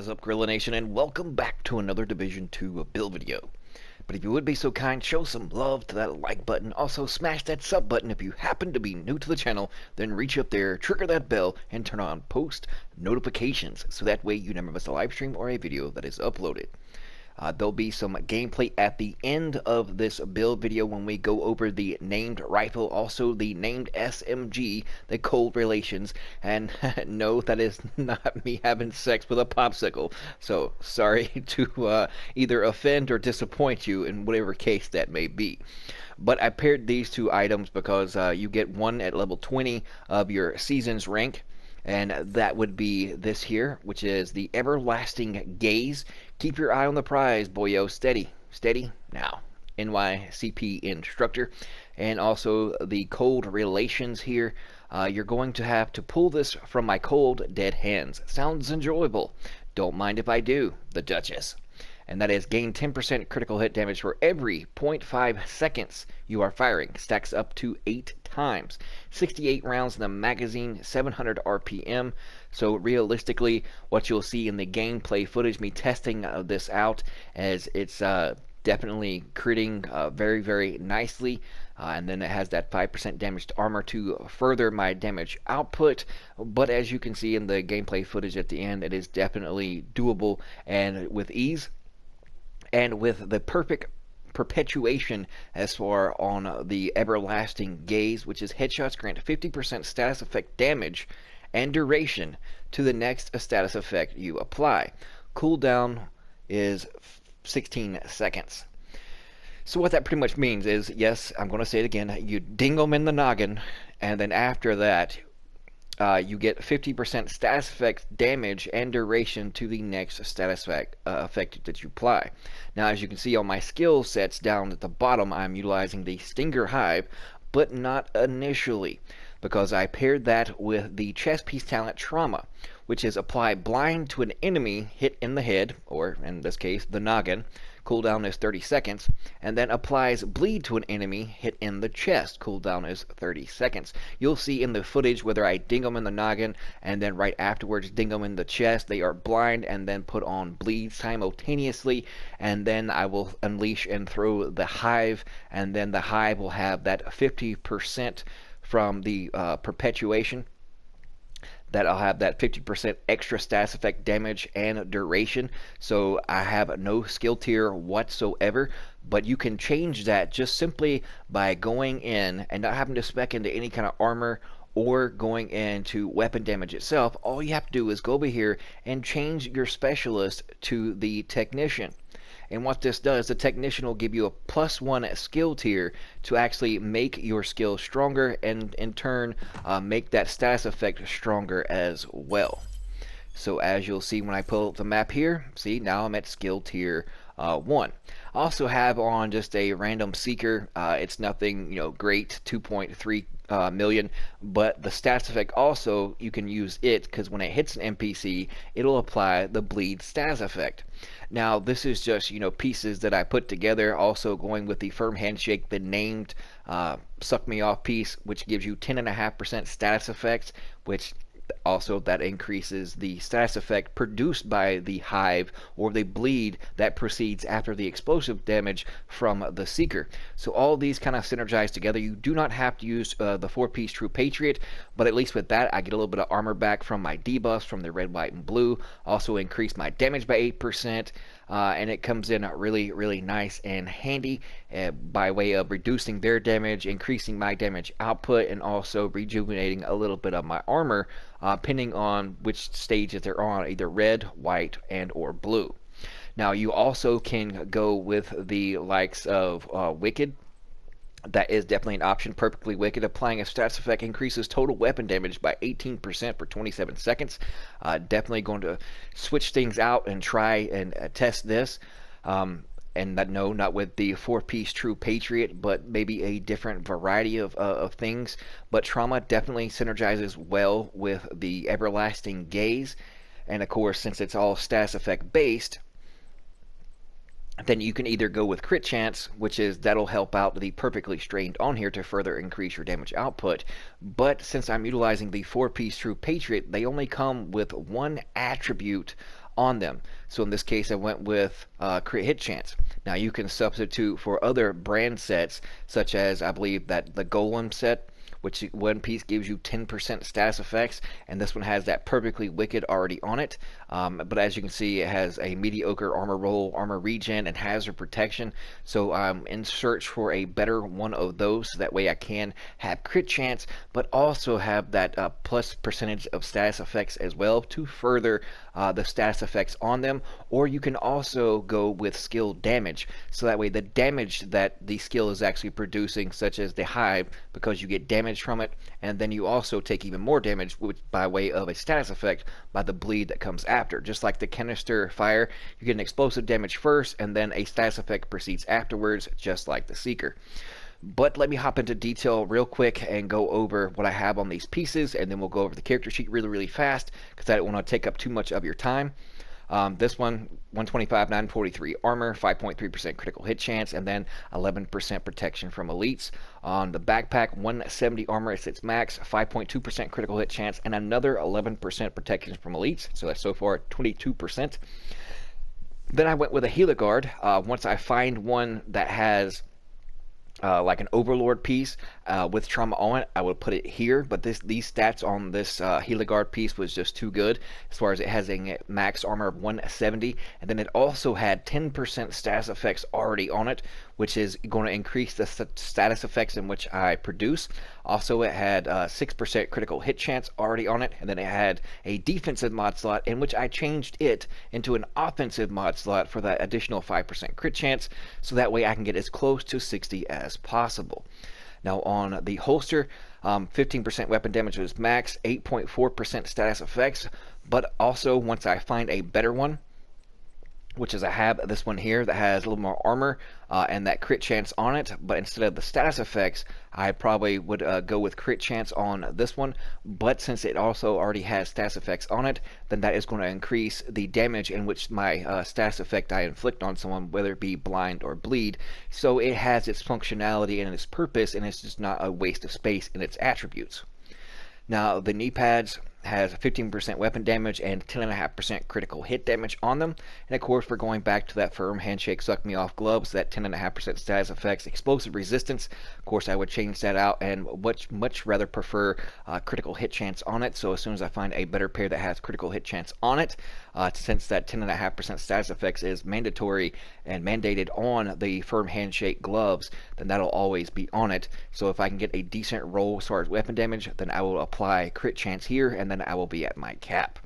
is up, Gorilla Nation, and welcome back to another Division 2 build video. But if you would be so kind, show some love to that like button. Also, smash that sub button if you happen to be new to the channel. Then reach up there, trigger that bell, and turn on post notifications, so that way you never miss a live stream or a video that is uploaded. There'll be some gameplay at the end of this build video when we go over the named rifle, also the named SMG, the cold relations, and no, that is not me having sex with a popsicle. So sorry to either offend or disappoint you in whatever case that may be. But I paired these two items because you get one at level 20 of your season's rank, and that would be this here, which is the Everlasting Gaze. Keep your eye on the prize, boyo. Steady, steady. Now, NYCP instructor. And also the cold relations here. You're going to have to pull this from my cold, dead hands. Sounds enjoyable. Don't mind if I do, the Duchess. And that is gain 10% critical hit damage for every 0.5 seconds you are firing. Stacks up to 8 times. 68 rounds in the magazine, 700 RPM. So realistically, what you'll see in the gameplay footage, me testing this out, as it's definitely critting very, very nicely. And then it has that 5% damage to armor to further my damage output. But as you can see in the gameplay footage at the end, it is definitely doable and with ease. And with the perfect perpetuation as far on the Everlasting Gaze, which is headshots grant 50% status effect damage and duration to the next status effect you apply. Cooldown is 16 seconds. So what that pretty much means is, yes, I'm going to say it again, you ding them in the noggin, and then after that, you get 50% status effect damage and duration to the next status effect that you apply. Now, as you can see on my skill sets down at the bottom, I'm utilizing the Stinger Hive, but not initially, because I paired that with the chest piece talent Trauma, which is apply blind to an enemy hit in the head, or in this case, the noggin. Cooldown is 30 seconds, and then applies bleed to an enemy hit in the chest. Cooldown is 30 seconds. You'll see in the footage whether I ding them in the noggin and then right afterwards ding them in the chest. They are blind and then put on bleed simultaneously, and then I will unleash and throw the hive, and then the hive will have that 50% from the perpetuation. That I'll have that 50% extra status effect damage and duration. So I have no skill tier whatsoever, but you can change that just simply by going in and not having to spec into any kind of armor or going into weapon damage itself. All you have to do is go over here and change your specialist to the technician. And what this does, the technician will give you a +1 skill tier to actually make your skill stronger, and in turn make that status effect stronger as well. So as you'll see when I pull up the map here, see, now I'm at skill tier 1. I also have on just a random seeker. It's nothing, great, 2.3 million, but the status effect also, you can use it because when it hits an NPC, it'll apply the bleed status effect. Now this is just pieces that I put together, also going with the firm handshake, the named suck me off piece, which gives you 10.5% status effects, which also that increases the status effect produced by the hive or the bleed that proceeds after the explosive damage from the seeker. So all these kind of synergize together. You do not have to use the 4-piece True Patriot, but at least with that I get a little bit of armor back from my debuffs from the red, white, and blue. Also increase my damage by 8%. And it comes in really, really nice and handy by way of reducing their damage, increasing my damage output, and also rejuvenating a little bit of my armor, depending on which stage that they're on, either red, white, and or blue. Now you also can go with the likes of Wicked. That is definitely an option. Perfectly Wicked. Applying a status effect increases total weapon damage by 18% for 27 seconds. Definitely going to switch things out and try and test this. And that, no, not with the 4-piece True Patriot, but maybe a different variety of things. But Trauma definitely synergizes well with the Everlasting Gaze. And of course, since it's all status effect based, then you can either go with Crit Chance, which is that'll help out the Perfectly Strained on here to further increase your damage output. But since I'm utilizing the 4-piece True Patriot, they only come with one attribute on them. So in this case, I went with crit hit chance. Now you can substitute for other brand sets, such as I believe that the Golem set, which one piece gives you 10% status effects, and this one has that perfectly wicked already on it. But as you can see, it has a mediocre armor roll, armor regen, and hazard protection. So I'm in search for a better one of those, so that way I can have crit chance, but also have that plus percentage of status effects as well to further the status effects on them. Or you can also go with skill damage, so that way the damage that the skill is actually producing, such as the hive, because you get damage from it, and then you also take even more damage by way of a status effect by the bleed that comes after. Just like the canister fire, you get an explosive damage first, and then a status effect proceeds afterwards, just like the Seeker. But let me hop into detail real quick and go over what I have on these pieces, and then we'll go over the character sheet really fast, because I don't want to take up too much of your time. This one, 125, 943 armor, 5.3% critical hit chance, and then 11% protection from elites. On the backpack, 170 armor at its max, 5.2% critical hit chance, and another 11% protection from elites. So that's so far 22%. Then I went with a Healer Guard. Once I find one that has like an Overlord piece with trauma on it, I would put it here. But these stats on this Healer Guard piece was just too good, as far as it has a max armor of 170, and then it also had 10% status effects already on it, which is going to increase the status effects in which I produce. Also, it had 6% critical hit chance already on it, and then it had a defensive mod slot in which I changed it into an offensive mod slot for that additional 5% crit chance, so that way I can get as close to 60 as possible. Now on the holster, 15% weapon damage was max, 8.4% status effects, but also once I find a better one, which is I have this one here that has a little more armor and that crit chance on it, but instead of the status effects, I probably would go with crit chance on this one. But since it also already has status effects on it, then that is going to increase the damage in which my status effect I inflict on someone, whether it be blind or bleed. So it has its functionality and its purpose, and it's just not a waste of space in its attributes. Now the Kneepads has 15% weapon damage and 10.5% critical hit damage on them. And of course, we're going back to that firm handshake, suck me off gloves, that 10.5% status effects, explosive resistance. Of course, I would change that out and much rather prefer critical hit chance on it. So as soon as I find a better pair that has critical hit chance on it, since that 10.5% status effects is mandatory and mandated on the firm handshake gloves, then that'll always be on it. So if I can get a decent roll as far as weapon damage, then I will apply crit chance here, and then I will be at my cap.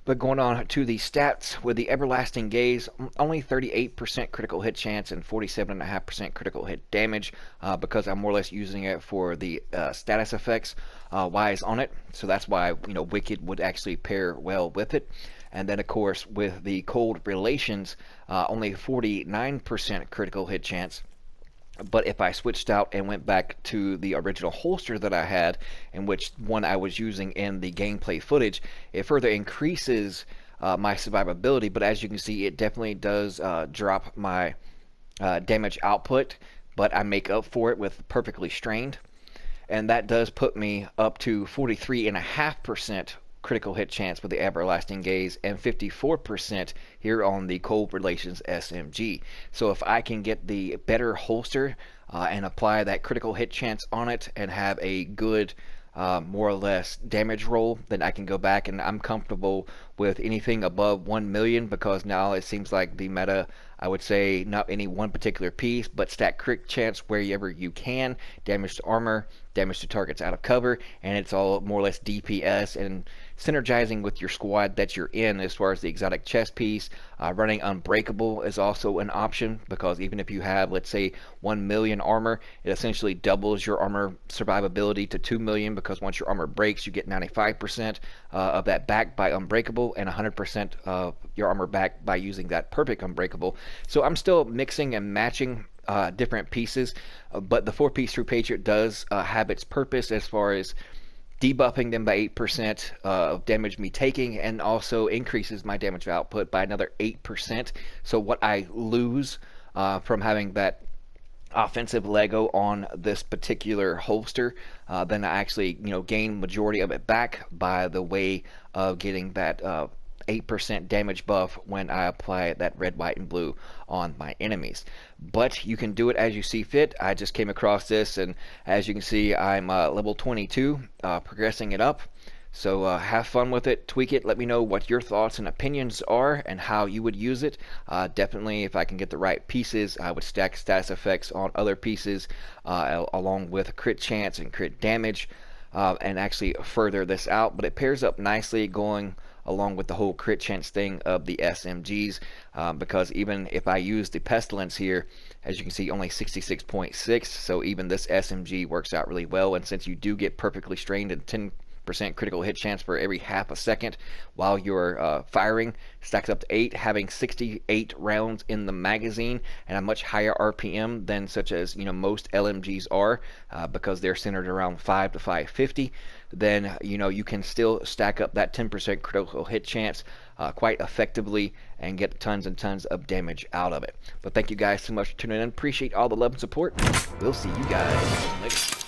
But going on to the stats, with the Everlasting Gaze, only 38% critical hit chance and 47.5% critical hit damage, because I'm more or less using it for the status effects wise on it. So that's why, Wicked would actually pair well with it. And then of course with the Cold Relations, only 49% critical hit chance. But if I switched out and went back to the original holster that I had, in which one I was using in the gameplay footage, it further increases my survivability. But as you can see, it definitely does drop my damage output, but I make up for it with Perfectly Strained. And that does put me up to 43.5% critical hit chance with the Everlasting Gaze and 54% here on the Cold Relations SMG. So if I can get the better holster and apply that critical hit chance on it and have a good more or less damage roll, then I can go back, and I'm comfortable with anything above 1 million, because now it seems like the meta, I would say, not any one particular piece, but stack crit chance wherever you can, damage to armor, damage to targets out of cover, and it's all more or less DPS and synergizing with your squad that you're in. As far as the exotic chest piece, running Unbreakable is also an option, because even if you have, let's say, 1 million armor, it essentially doubles your armor survivability to 2 million, because once your armor breaks, you get 95% of that back by Unbreakable, and 100% of your armor back by using that perfect Unbreakable. So I'm still mixing and matching different pieces, but the 4-piece True Patriot does have its purpose as far as debuffing them by 8% of damage me taking, and also increases my damage output by another 8%. So what I lose from having that offensive Lego on this particular holster, then I actually gain majority of it back by the way of getting that 8% damage buff when I apply that red, white, and blue on my enemies. But you can do it as you see fit. I just came across this, and as you can see, I'm level 22, progressing it up. So have fun with it, tweak it, let me know what your thoughts and opinions are and how you would use it. Definitely, if I can get the right pieces, I would stack status effects on other pieces along with crit chance and crit damage, and actually further this out. But it pairs up nicely going along with the whole crit chance thing of the SMGs, because even if I use the Pestilence here, as you can see, only 66.6, so even this SMG works out really well. And since you do get perfectly strained and 10% critical hit chance for every half a second while you're firing, stacks up to 8, having 68 rounds in the magazine and a much higher RPM than such as most LMGs are, because they're centered around 5 to 550. Then you can still stack up that 10% critical hit chance quite effectively and get tons and tons of damage out of it. But thank you guys so much for tuning in. Appreciate all the love and support. We'll see you guys later.